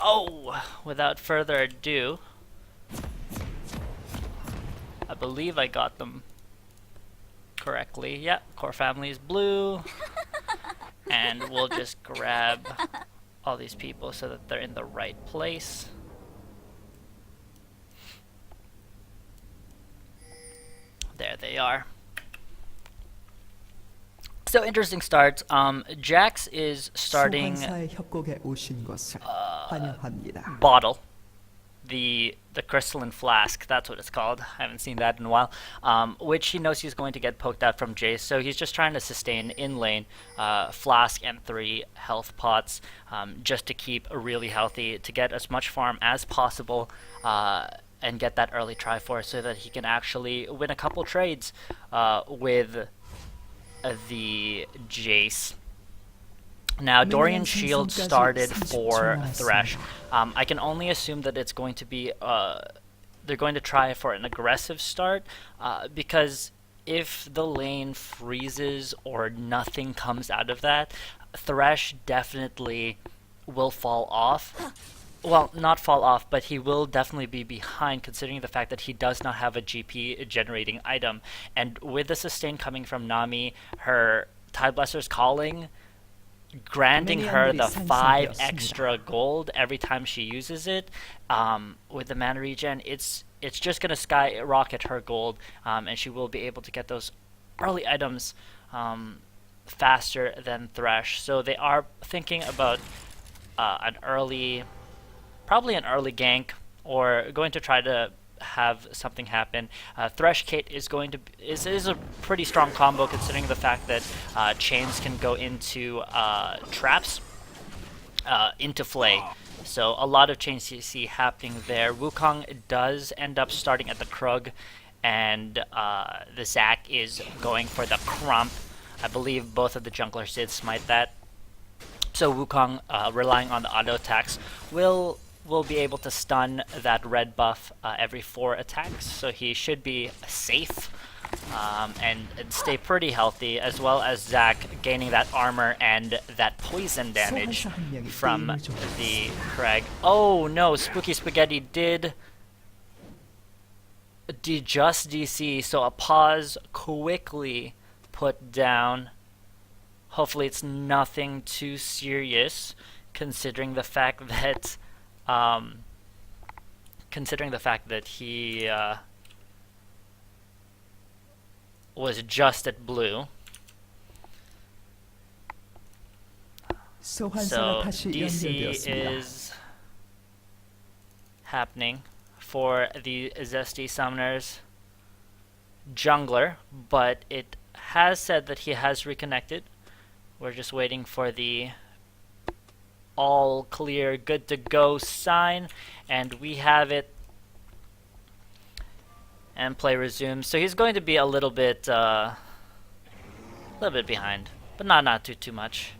Oh, without further ado, I believe I got them correctly. Yeah, core family is blue. And we'll just grab all these people so that they're in the right place. There they are. So interesting start. Jax is starting 소환사의 협곡에 오신 것을 환영합니다. bottle. The crystalline flask, that's what it's called. I haven't seen that in a while. Which he knows he's going to get poked out from Jace, so he's just trying to sustain in lane, flask and 3 health pots, just to keep really healthy, to get as much farm as possible, and get that early Triforce so that he can actually win a couple trades with the Jace. Now, Dorian's shield started for Thresh. I can only assume that it's going to be, they're going to try for an aggressive start, because if the lane freezes or nothing comes out of that, Thresh definitely will fall off. Well, not fall off, but he will definitely be behind, considering the fact that he does not have a GP generating item. And with the sustain coming from Nami, her Tide Blesser's calling, granting her the 5 extra gold every time she uses it, with the mana regen, it's just gonna skyrocket her gold, and she will be able to get those early items faster than Thresh. So they are thinking about probably an early gank, or going to try to have something happen. Thresh Kate is going to is a pretty strong combo, considering the fact that chains can go into traps, into Flay. So a lot of chains you see happening there. Wukong does end up starting at the Krug, and the Zac is going for the Crump. I believe both of the junglers did smite that. So Wukong, relying on the auto attacks, will be able to stun that red buff every 4 attacks, so he should be safe, and stay pretty healthy, as well as Zac gaining that armor and that poison damage from the Craig. Oh no, Spooky Spaghetti did just DC, so a pause quickly put down. Hopefully it's nothing too serious, considering the fact that he was just at blue. So DC is happening for the Zesty Summoners jungler, but it has said that he has reconnected. We're just waiting for the all clear, good to go sign, and we have it. And play resumes. So he's going to be a little bit behind, but not too much.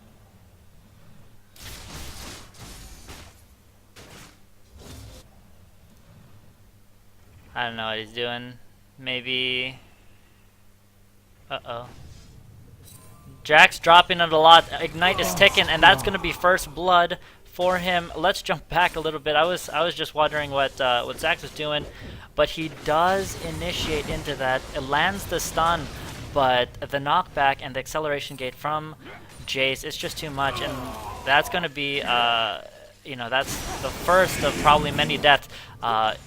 I don't know what he's doing. Maybe. Uh-oh. Jax dropping it a lot. Ignite is ticking, and that's going to be first blood for him. Let's jump back a little bit. I was just wondering what Zac was doing, but he does initiate into that. It lands the stun, but the knockback and the acceleration gate from Jace is just too much, and that's going to be that's the first of probably many deaths. And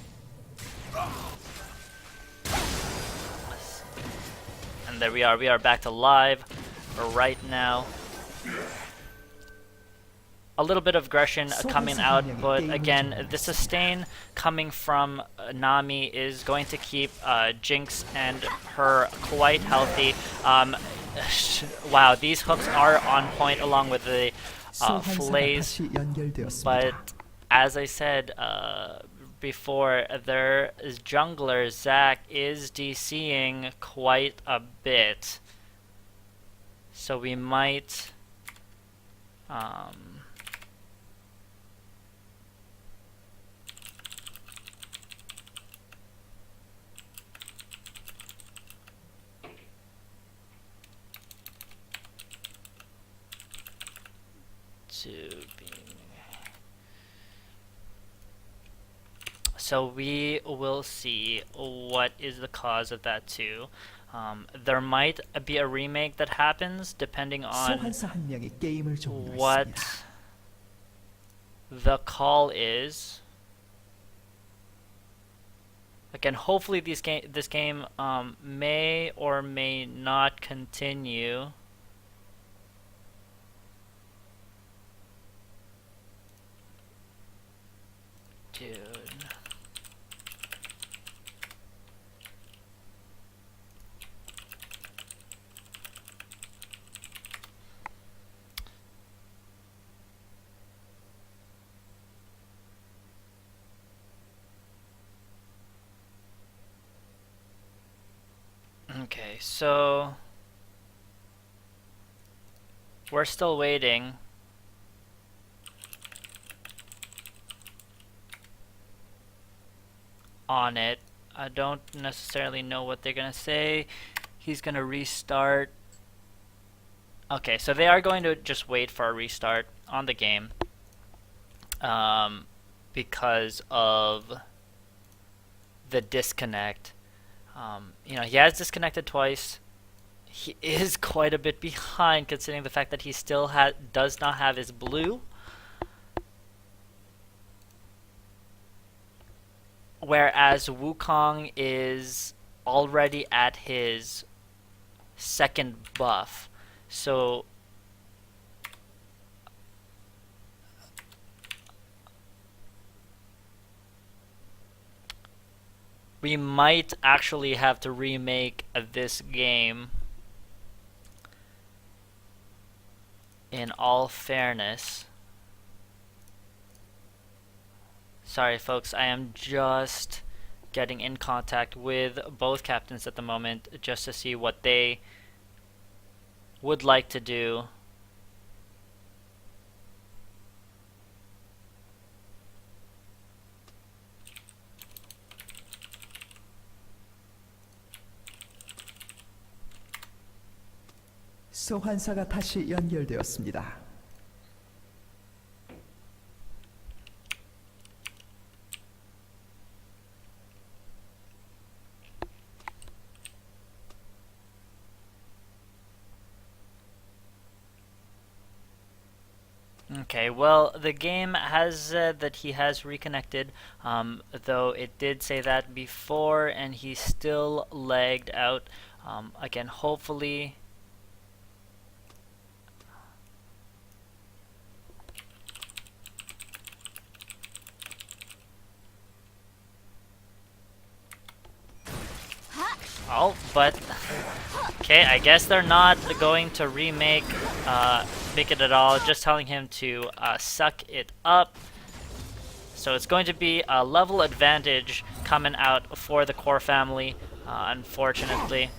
there we are back to live right now. A little bit of aggression coming out, but again, the sustain coming from Nami is going to keep Jinx and her quite healthy. Wow, these hooks are on point along with the flays, but as I said before, their jungler Zac is DCing quite a bit, so we might So we will see what is the cause of that too. There might be a remake that happens depending on 소환사 한 명이 게임을 종료했습니다. what the call is. Again, hopefully this game may or may not continue. Dude. Okay, so we're still waiting. On it. I don't necessarily know what they're gonna say. He's gonna restart. Okay, so they are going to just wait for a restart on the game because of the disconnect. You know, he has disconnected twice. He is quite a bit behind considering the fact that he still does not have his blue. Whereas Wukong is already at his second buff. So we might actually have to remake this game in all fairness. Sorry folks, I am just getting in contact with both captains at the moment just to see what they would like to do. 소환사가 다시 연결되었습니다. Okay, well, the game has said that he has reconnected, though it did say that before, and he still lagged out. Again, hopefully... Oh, but... Okay, I guess they're not going to remake make it at all, just telling him to suck it up. So it's going to be a level advantage coming out for the core family, unfortunately.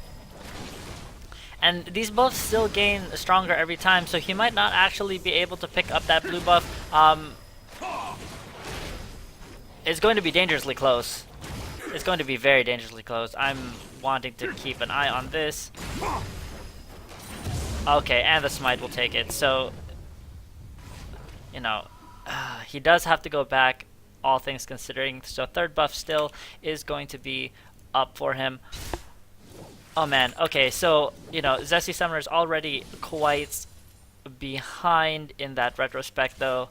And these buffs still gain stronger every time, so he might not actually be able to pick up that blue buff. It's going to be dangerously close. It's going to be very dangerously close. I'm wanting to keep an eye on this. Okay, and the smite will take it. So, you know, he does have to go back, all things considering. So third buff still is going to be up for him. Oh man, okay, so, you know, Zexy Summoner is already quite behind in that retrospect though.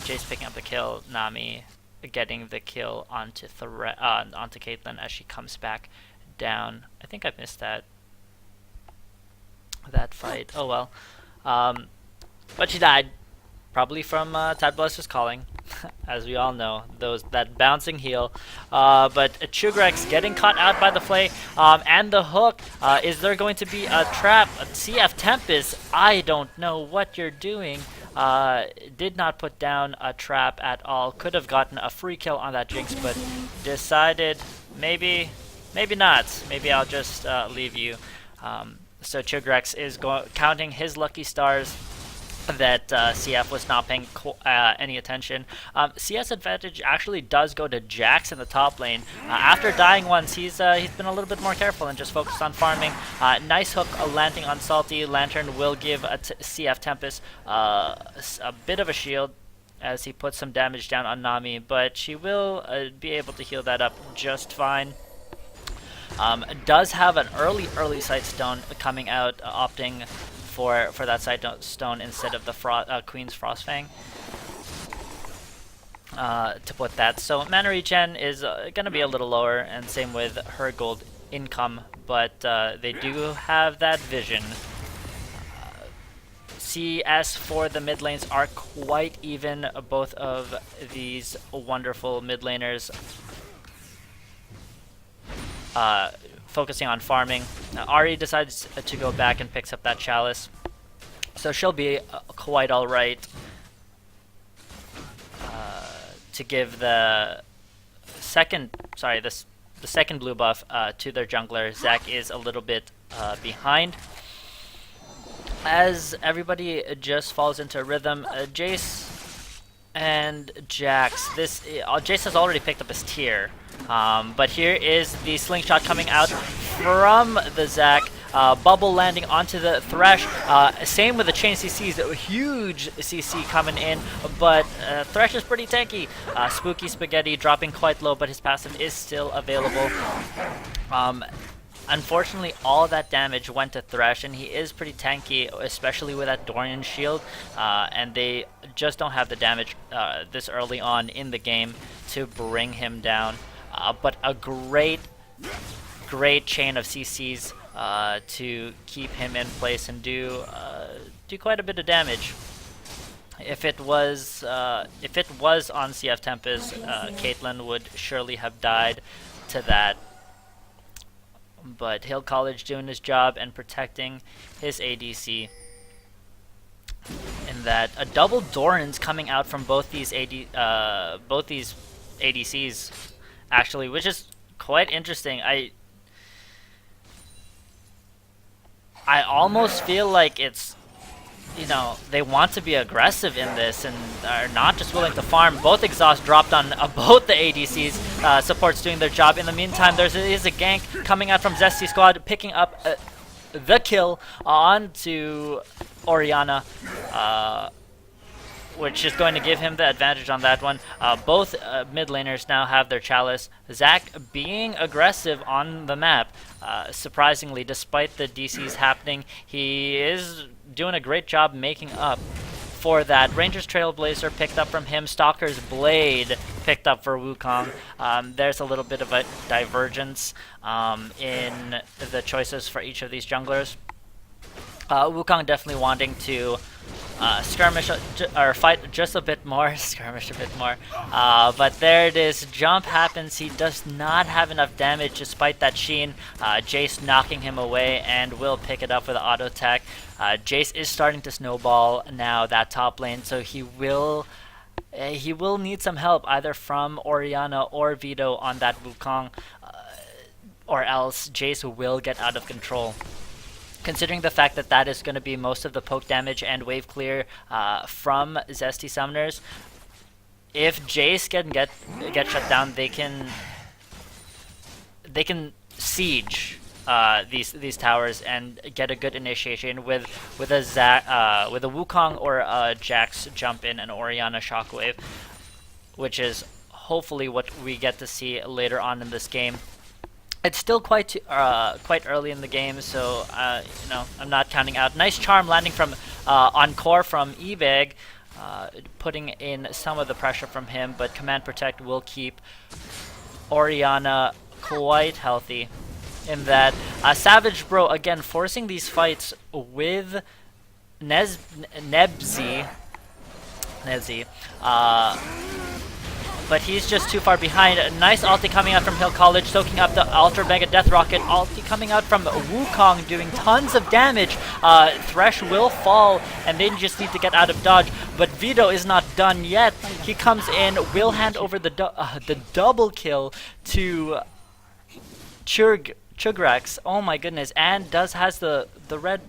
Jace picking up the kill, Nami getting the kill onto Caitlyn as she comes back down. I think I missed that fight. Oh well. But she died. Probably from Tad Blaster's calling, as we all know. That bouncing heal. But Chugrex getting caught out by the Flay and the hook. Is there going to be a trap? CF Tempest, I don't know what you're doing. Did not put down a trap at all. Could have gotten a free kill on that Jinx, but decided maybe not. Maybe I'll just leave you. So Chugrex is counting his lucky stars that CF was not paying any attention. CS advantage actually does go to Jax in the top lane. After dying once, he's been a little bit more careful and just focused on farming. Nice hook landing on Salty. Lantern will give CF Tempest a bit of a shield. as he puts some damage down on Nami, but she will be able to heal that up just fine. Does have an early sight stone coming out, opting for that sight stone instead of the Queen's Frostfang. To put that, so mana regen is gonna be a little lower, and same with her gold income, but they do have that vision. CS for the mid lanes are quite even. Both of these wonderful mid laners focusing on farming. Ahri decides to go back and picks up that chalice, so she'll be quite alright to give the second blue buff to their jungler. Zac is a little bit behind. As everybody just falls into a rhythm, Jace and Jax. Jace has already picked up his tier, but here is the slingshot coming out from the Zac. Bubble landing onto the Thresh. Same with the chain CCs, a huge CC coming in, but Thresh is pretty tanky. Spooky Spaghetti dropping quite low, but his passive is still available. Unfortunately, all that damage went to Thresh, and he is pretty tanky, especially with that Dorian shield, and they just don't have the damage this early on in the game to bring him down. But a great chain of CCs to keep him in place and do quite a bit of damage. If it was on CF Tempest, Caitlyn would surely have died to that. But Hill College doing his job and protecting his ADC. In that a double Doran's coming out from both these ADCs, actually, which is quite interesting. I almost feel like it's, you know, they want to be aggressive in this and are not just willing to farm. Both exhaust dropped on both the ADCs. Supports doing their job. In the meantime, there is a gank coming out from Zexy squad, picking up the kill onto Orianna, which is going to give him the advantage on that one. Both mid laners now have their chalice. Zac being aggressive on the map. Surprisingly, despite the DCs happening, he is doing a great job making up for that. Ranger's Trailblazer picked up from him. Stalker's Blade picked up for Wukong. There's a little bit of a divergence in the choices for each of these junglers. Wukong definitely wanting to skirmish or fight just a bit more, skirmish a bit more. But there it is. Jump happens. He does not have enough damage despite that Sheen. Jace knocking him away and will pick it up with the auto attack. Jace is starting to snowball now that top lane, so he will need some help either from Orianna or Vito on that Wukong, or else Jace will get out of control. Considering the fact that that is going to be most of the poke damage and wave clear from Zesty Summoners, if Jace can get shut down, they can siege these towers and get a good initiation with a Wukong or a Jax jump in and Orianna shockwave, which is hopefully what we get to see later on in this game. It's still quite early in the game, so you know, I'm not counting out. Nice charm landing from Encore from eBay, putting in some of the pressure from him, but Command Protect will keep Orianna quite healthy. In that, Savage Bro again forcing these fights with Nebzy. But he's just too far behind. A nice ulti coming out from Hill College, soaking up the Ultra Mega Death Rocket. Ulti coming out from Wukong, doing tons of damage. Thresh will fall, and they just need to get out of dodge. But Vito is not done yet. He comes in, will hand over the double kill to Chugrax. Oh my goodness! And has the red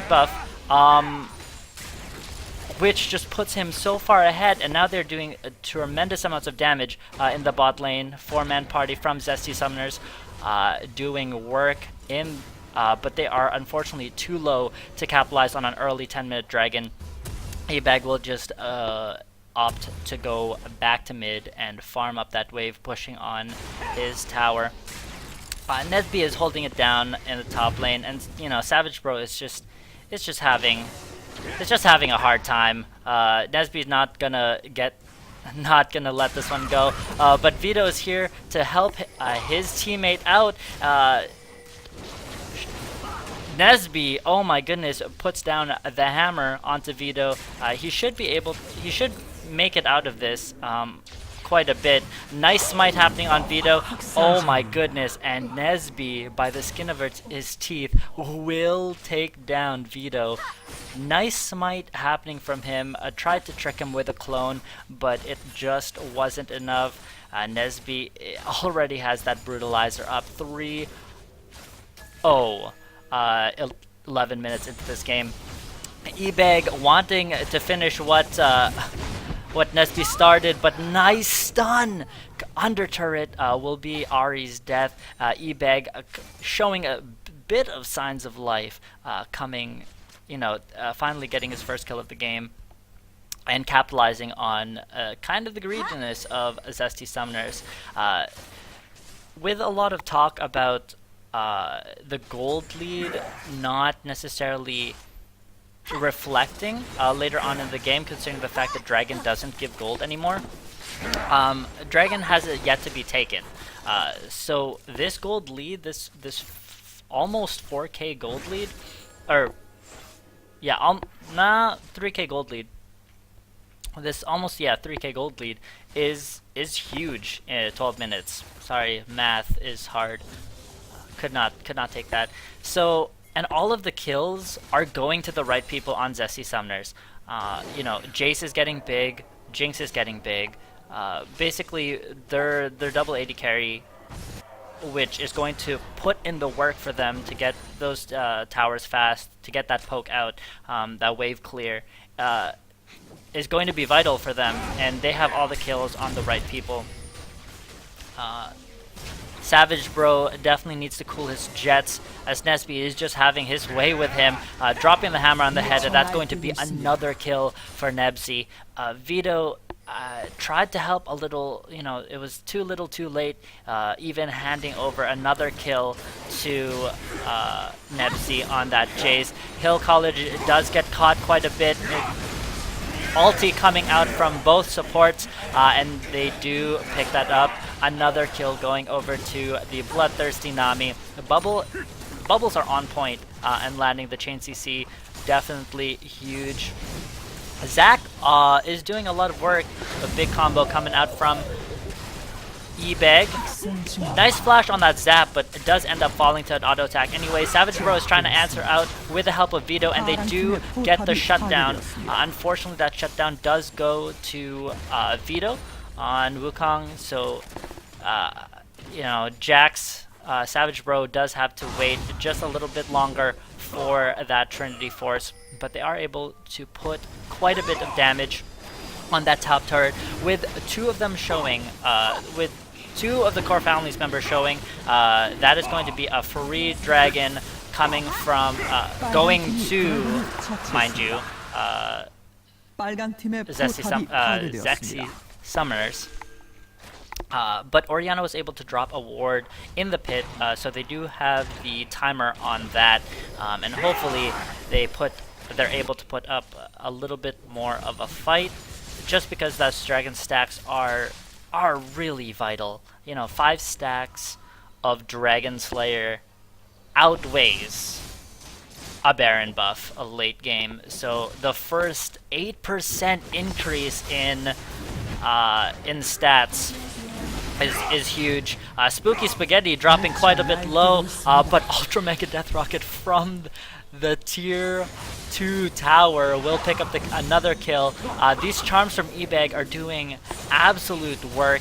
buff. Which just puts him so far ahead, and now they're doing tremendous amounts of damage in the bot lane. 4-man party from Zesty Summoners doing work in, but they are unfortunately too low to capitalize on an early 10-minute dragon. Ebag will just opt to go back to mid and farm up that wave, pushing on his tower. Nesby is holding it down in the top lane, and you know Savage Bro is just having a hard time. Nesby's not gonna let this one go. But Vito is here to help his teammate out. Nesby, oh my goodness, puts down the hammer onto Vito. He should make it out of this quite a bit. Nice smite happening on Vito. Oh my goodness, and Nesby, by the skin of his teeth, will take down Vito. Nice smite happening from him. Tried to trick him with a clone, but it just wasn't enough. Nesby already has that brutalizer up 3-0. 11 minutes into this game. Ebeg wanting to finish what Nesby started, but nice stun! Under turret will be Ari's death. Ebeg showing a bit of signs of life, coming, finally getting his first kill of the game, and capitalizing on kind of the greediness of Zesty Summoners. With a lot of talk about the gold lead not necessarily reflecting later on in the game, considering the fact that Dragon doesn't give gold anymore. Dragon has it yet to be taken. So this gold lead, this almost 4k gold lead, or yeah, 3k gold lead. This almost 3k gold lead is huge in 12 minutes. Sorry, math is hard. Could not take that. So, and all of the kills are going to the right people on Zesty Summoners. Jace is getting big, Jinx is getting big. Basically, their double AD carry, which is going to put in the work for them to get those towers fast, to get that poke out, that wave clear, is going to be vital for them, and they have all the kills on the right people. Savage Bro definitely needs to cool his jets, as Nesby is just having his way with him, dropping the hammer on the head, and that's going to be another kill for Nebsy. Vito tried to help a little, it was too little too late, even handing over another kill to Nebsy on that Jace. Hill College does get caught quite a bit. Ulti coming out from both supports, and they do pick that up. Another kill going over to the bloodthirsty Nami. The bubbles are on point, and landing the chain CC, definitely huge. Zach is doing a lot of work. A big combo coming out from Ebeg. Nice flash on that zap, but it does end up falling to an auto attack anyway. Savage Bro is trying to answer out with the help of Vito, and they do get the shutdown. Unfortunately, that shutdown does go to Vito on Wukong, so Jax, Savage Bro does have to wait just a little bit longer for that Trinity Force, but they are able to put quite a bit of damage on that top turret, with two of them showing, with two of the core families members showing. That is going to be a free dragon coming from, going to, mind you, Zexy Summoners. But Oriana was able to drop a ward in the pit, so they do have the timer on that, and hopefully they're able to put up a little bit more of a fight, just because those dragon stacks are really vital. 5 stacks of Dragon Slayer outweighs a Baron buff a late game. So the first 8% increase in stats is huge. Spooky Spaghetti dropping quite a bit low, but Ultra Mega Death Rocket from the tier 2 tower will pick up another kill. These charms from Ebeg are doing absolute work.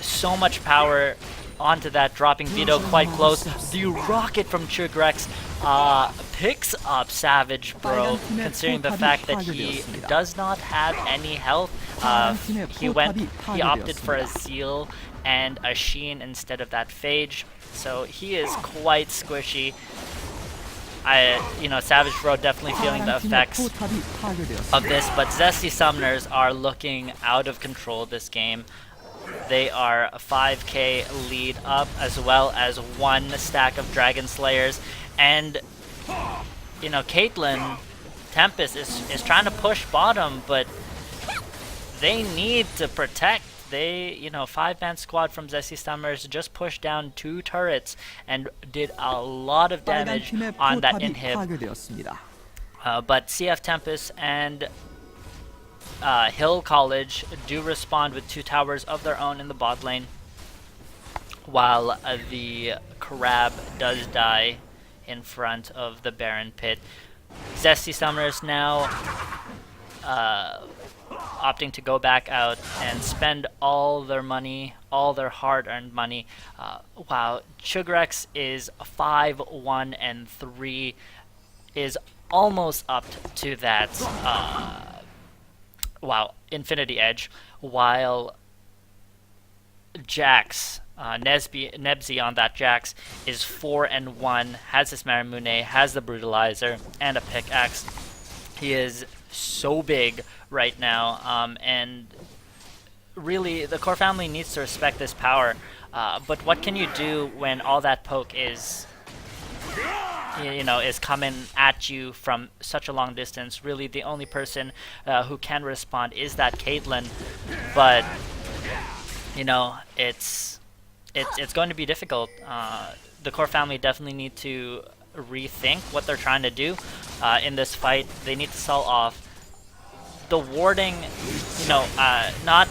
So much power onto that, dropping Vito quite close. The rocket from Chugrex picks up Savage Bro, considering the fact that he does not have any health. He opted for a Zeal and a Sheen instead of that Phage, so he is quite squishy. Savage Bro definitely feeling the 파란 팀의 effects 포탑이 of 파괴되었습니다. this, but Zesty Summoners are looking out of control this game. They are a 5k lead up, as well as one stack of Dragon Slayers, and Caitlyn Tempest is trying to push bottom, but they need to protect. They, 5-man squad from Zesty Summoners just pushed down 2 turrets and did a lot of 빨간 damage 팀의 on that 포탑이 inhib. 파괴되었습니다. But CF Tempest and Hill College do respond with 2 towers of their own in the bot lane, while the Crab does die in front of the Baron pit. Zesty Summoners now opting to go back out and spend all their money, all their hard-earned money. Wow, Chugrex is 5-1-3, is almost up to that Infinity Edge, while Jax, Nebsy on that Jax is 4-1, has his Marimune, has the Brutalizer, and a pickaxe. He is so big right now, and really the core family needs to respect this power. But what can you do when all that poke is coming at you from such a long distance? Really, the only person who can respond is that Caitlyn, but it's going to be difficult. The core family definitely need to rethink what they're trying to do in this fight. They need to sell off the warding. Not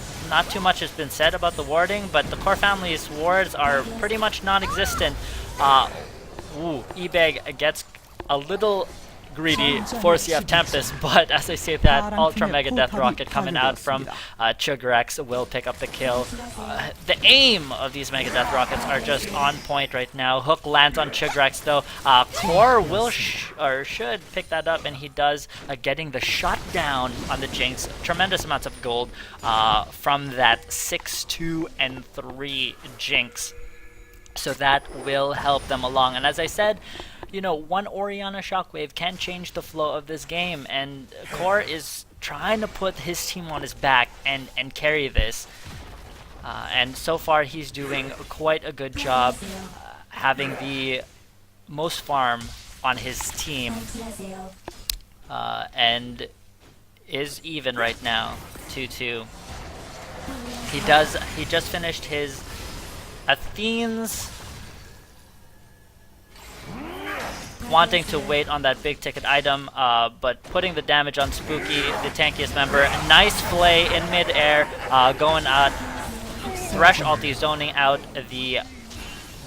too much has been said about the warding, but the core family's wards are pretty much non-existent. eBeg gets a little greedy for CF Tempest, but as I say that, Ultra Mega Death Rocket coming out from Chugrex will pick up the kill. The aim of these Mega Death Rockets are just on point right now. Hook lands on Chugrex though. Core will should pick that up, and he does, getting the shot down on the Jinx. Tremendous amounts of gold from that 6-2-3 Jinx. So that will help them along. And as I said, one Orianna Shockwave can change the flow of this game, and Core is trying to put his team on his back and carry this. And so far he's doing quite a good job, having the most farm on his team, and is even right now, 2-2. He just finished his Athene's, wanting to wait on that big ticket item, but putting the damage on Spooky, the tankiest member. Nice play in mid-air, going out. Thresh ulti zoning out the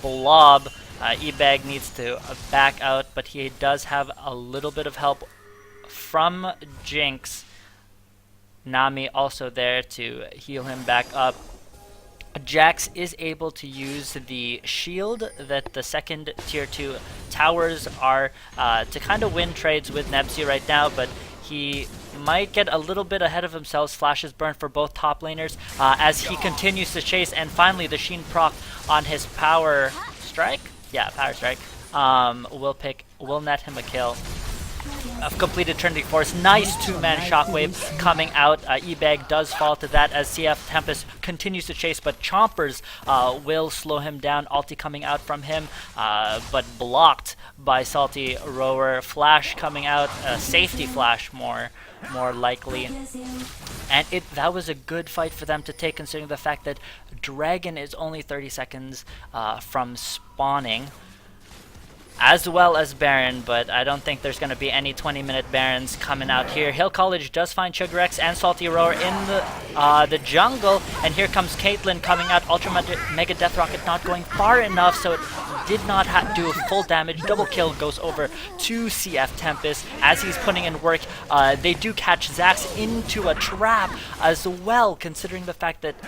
blob. eBeg needs to back out, but he does have a little bit of help from Jinx. Nami also there to heal him back up. Jax is able to use the shield that the second tier 2 towers are to kind of win trades with Nebsy right now, but he might get a little bit ahead of himself. Flashes burn for both top laners as he continues to chase, and finally the Sheen proc on his power strike. Yeah, power strike. Will net him a kill. Completed Trinity Force. Nice 2-man Shockwave coming out. eBeg does fall to that as CF Tempest continues to chase, but Chompers will slow him down. Ulti coming out from him, but blocked by Salty Rower. Flash coming out, safety flash more likely. And that was a good fight for them to take, considering the fact that Dragon is only 30 seconds from spawning, as well as Baron, but I don't think there's going to be any 20-minute Barons coming out here. Hill College does find Chugrex and Salty Roar in the jungle, and here comes Caitlyn coming out. Ultra Mega Death Rocket not going far enough, so it did not do full damage. Double kill goes over to CF Tempest as he's putting in work. They do catch Zax into a trap as well, considering the fact that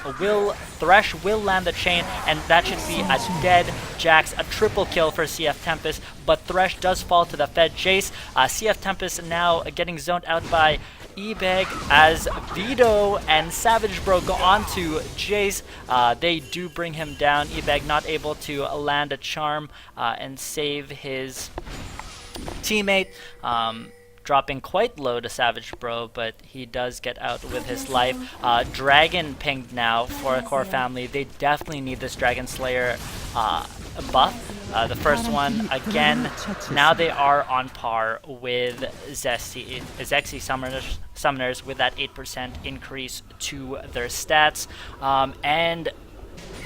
Thresh will land the chain, and that should be a dead Jax. A triple kill for CF Tempest, but Thresh does fall to the Fed chase. CF Tempest now getting zoned out by eBeg as Vito and Savage Bro go on to Jace. They do bring him down. eBeg not able to land a charm and save his teammate, dropping quite low to Savage Bro, but he does get out with his life. Dragon pinged now for a core family. They definitely need this Dragon Slayer buff. The first one, again, now they are on par with Zexy summoners with that 8% increase to their stats. And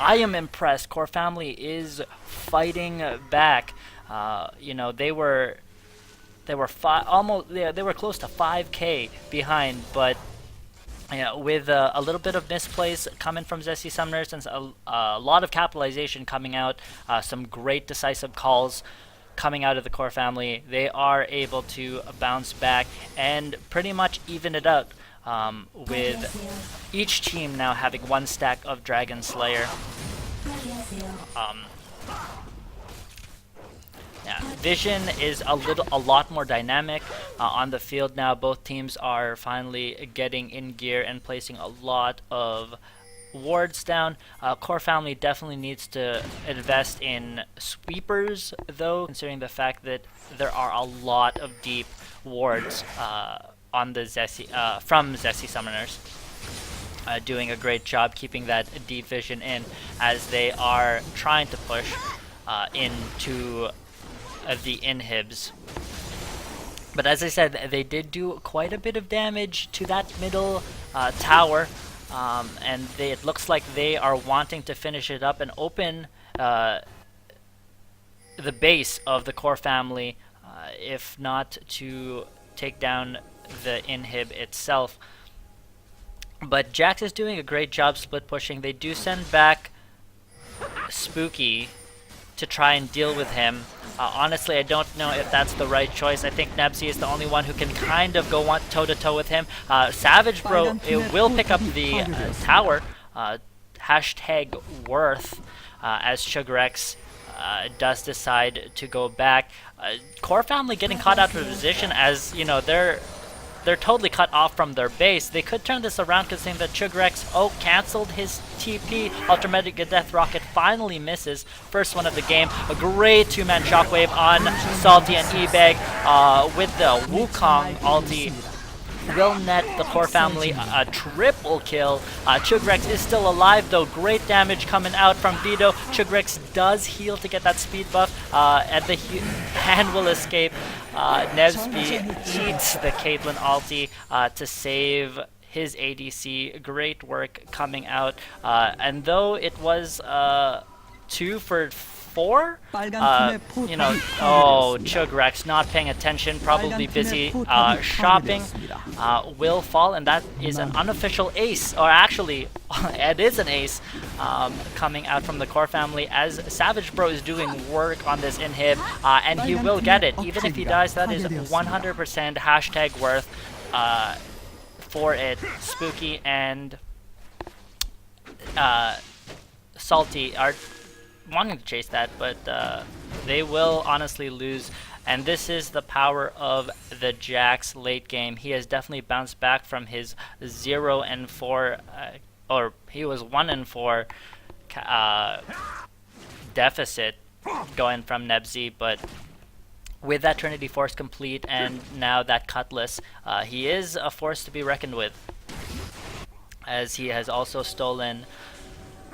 I am impressed. Core family is fighting back. You know, they were close to 5k behind, but with a little bit of misplays coming from Zexy Summoners and a lot of capitalization coming out, some great decisive calls coming out of the core family, they are able to bounce back and pretty much even it out, with each team now having one stack of Dragon Slayer. Yeah, Vision is a lot more dynamic on the field now. Both teams are finally getting in gear and placing a lot of wards down. Core family definitely needs to invest in sweepers, though, considering the fact that there are a lot of deep wards on the Zexy from Zexy summoners. Doing a great job keeping that deep vision in as they are trying to push into the inhibs. But as I said, they did do quite a bit of damage to that middle tower, and it looks like they are wanting to finish it up and open the base of the core family, if not to take down the inhib itself. But Jax is doing a great job split pushing. They do send back Spooky to try and deal with him. Honestly, I don't know if that's the right choice. I think Nebsy is the only one who can kind of go toe-to-toe with him. Savage Bro will pick up the tower. Hashtag worth, as Sugarex does decide to go back. Core family getting caught out of position as, you know, they're totally cut off from their base. They could turn this around considering that Sugarex, cancelled his TP. Ultimate Death Rocket finally misses. First one of the game. A great two-man shockwave on Salty and Ebeg with the Wukong ulti. Will net the core family a triple kill. Chugrex is still alive though. Great damage coming out from Vito. Chugrex does heal to get that speed buff, and the hand will escape. Nevsby eats the Caitlyn ulti to save his ADC. Great work coming out. And though it was 2 for 4, you know, Chugrex not paying attention, probably busy shopping, will fall, and that is an unofficial ace, or actually, it is an ace coming out from the core family as Savage Bro is doing work on this inhib, and he will get it. Even if he dies, that is 100% hashtag worth for it. Spooky and Salty are wanting to chase that, but they will honestly lose. And this is the power of the Jax late game. He has definitely bounced back from his 0-4, or he was 1-4 deficit going from Nebsy, but with that Trinity Force complete and now that Cutlass, he is a force to be reckoned with, as he has also stolen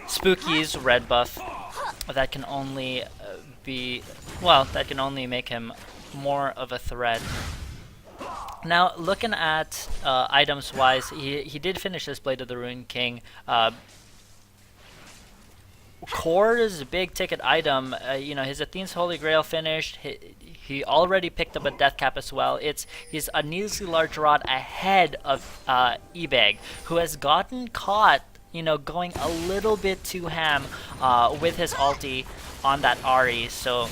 Spooky's red buff. That can only that can only make him more of a threat. Now, looking at items wise, he did finish this Blade of the Ruined King. Core's big ticket item, you know, his Athene's Holy Grail finished. He already picked up a Death Cap as well. He's a needlessly large rod ahead of Ebeg, who has gotten caught, you know, going a little bit too ham with his ulti on that Ahri. So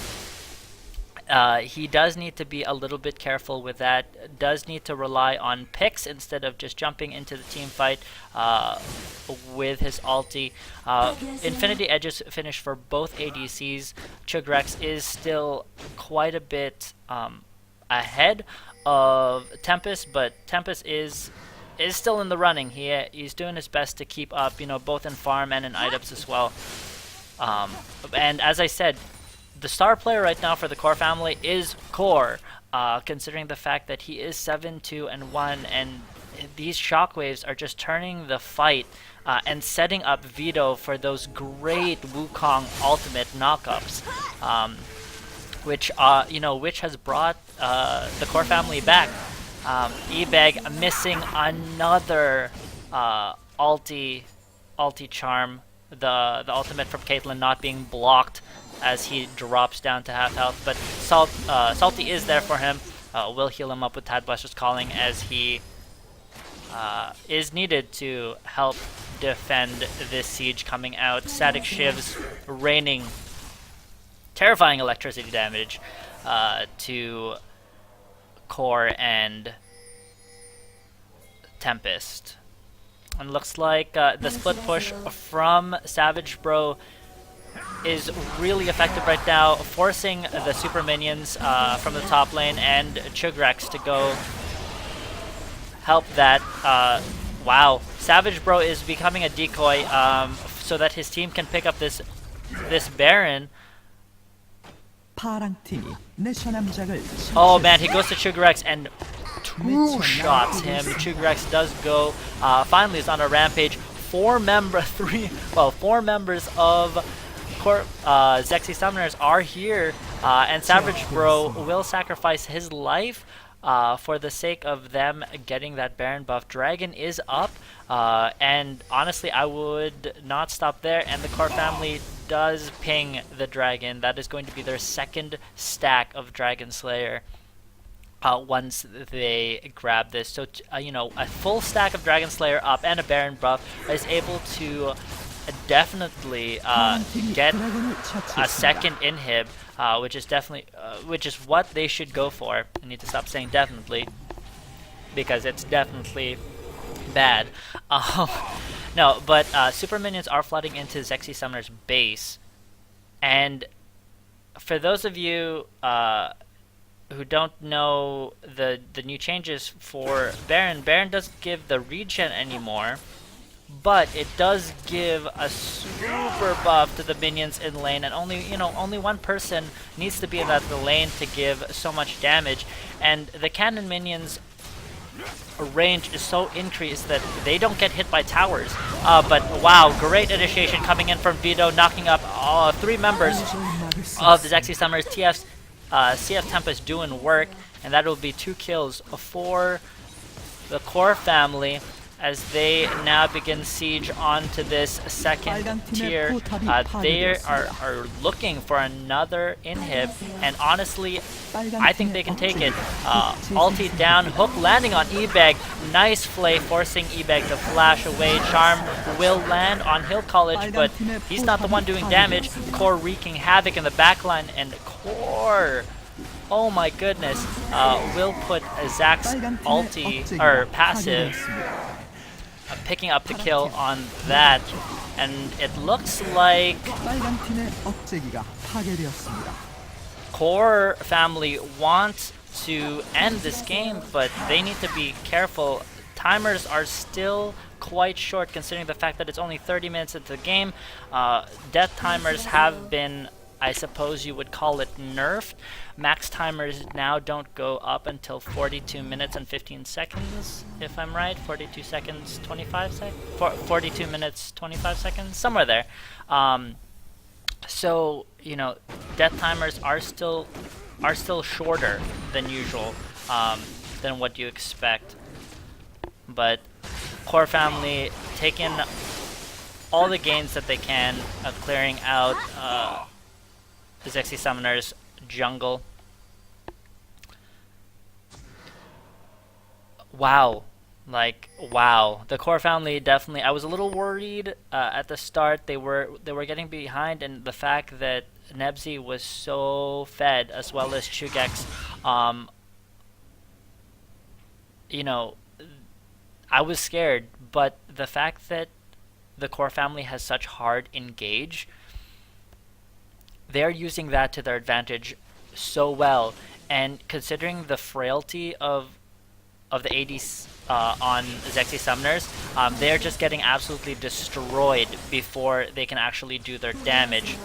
he does need to be a little bit careful with that. Does need to rely on picks instead of just jumping into the team fight with his ulti. Infinity Edges finished for both ADCs. Chugrex is still quite a bit ahead of Tempest, but Tempest is still in the running. He's doing his best to keep up, you know, both in farm and in items as well. And as I said, the star player right now for the core family is Core. considering the fact that he is 7-2-1, and these shockwaves are just turning the fight and setting up Vito for those great Wukong ultimate knockups, which has brought the core family back. Ebeg missing another ulti charm, the ultimate from Caitlyn not being blocked as he drops down to half health, but Salty is there for him. Will heal him up with Tad Blaster's Calling as he is needed to help defend this siege coming out. Static Shivs raining terrifying electricity damage to Core and Tempest. And looks like the split push from Savage Bro is really effective right now, forcing the super minions from the top lane and Chugrex to go help that. Wow, Savage Bro is becoming a decoy so that his team can pick up this Baron. Oh man, he goes to Chugrex and two-shots him. Chugrex does go, finally is on a rampage. Four members of Zexy Summoners are here, and Savage Bro will sacrifice his life for the sake of them getting that Baron buff. Dragon is up, and honestly I would not stop there, and the Core family does ping the Dragon. That is going to be their second stack of Dragon Slayer once they grab this. So a full stack of Dragon Slayer up and a Baron buff is able to definitely get a second inhib, which is what they should go for. I need to stop saying definitely, because it's definitely bad. No, but super minions are flooding into Zexy Summoner's base, and for those of you who don't know the new changes for Baron doesn't give the regen anymore, but it does give a super buff to the minions in lane, and only one person needs to be in that lane to give so much damage, and the cannon minions range is so increased that they don't get hit by towers. But wow, great initiation coming in from Vito, knocking up 3 members of the Zexy Summoners. CF Tempest doing work, and that will be 2 kills for the Core family as they now begin siege onto this second tier. They are looking for another inhib, and honestly, I think they can take it. Ulti down, hook landing on Ebeg. Nice play, forcing Ebeg to flash away. Charm will land on Hill College, but he's not the one doing damage. Core wreaking havoc in the backline, and Core, oh my goodness, will put Zach's ulti, or passive, picking up the kill on that, and it looks like Core family want to end this game, but they need to be careful. Timers are still quite short considering the fact that it's only 30 minutes into the game. Death timers have been, I suppose you would call it, nerfed. Max timers now don't go up until 42 minutes and 15 seconds, if I'm right. 42 seconds, 25 seconds? 42 minutes, 25 seconds? Somewhere there. So, death timers are still shorter than usual, than what you expect. But Core family taking all the gains that they can, clearing out the Zexy Summoners jungle. Wow. Wow. The Core family definitely, I was a little worried at the start. They were getting behind, and the fact that Nebsy was so fed, as well as Chugex, I was scared, but the fact that the Core family has such hard engage, they're using that to their advantage so well, and considering the frailty of the ADs on Zexy Summoners, they're just getting absolutely destroyed before they can actually do their damage.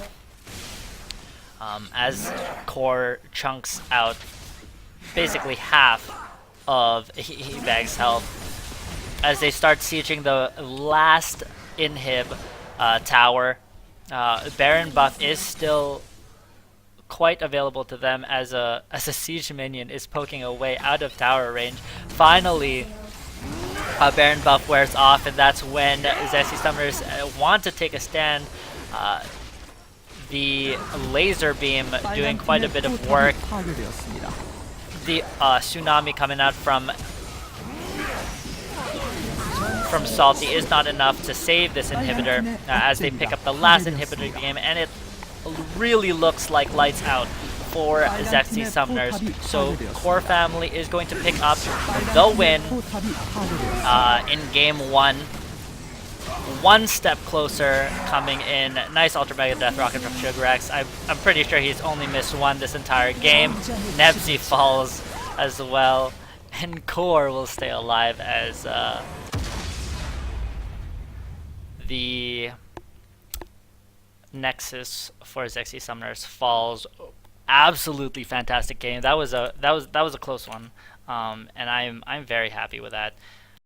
As Core chunks out basically half of Bag's health as they start sieging the last inhib tower. Baron buff is still quite available to them as a siege minion is poking away out of tower range. Finally, Baron buff wears off, and that's when Zexy Summoners want to take a stand. The laser beam doing quite a bit of work. The tsunami coming out from Salty is not enough to save this inhibitor as they pick up the last inhibitor of the game, and it really looks like lights out for Zexy Summoners. So Core Family is going to pick up the win in game 1. One step closer coming in. Nice Ultra Mega Death Rocket from Sugarex. I'm pretty sure he's only missed one this entire game. Nebsy falls as well. And Core will stay alive as the Nexus for Zexy Summoners falls. Absolutely fantastic game. That was a close one, and I'm very happy with that.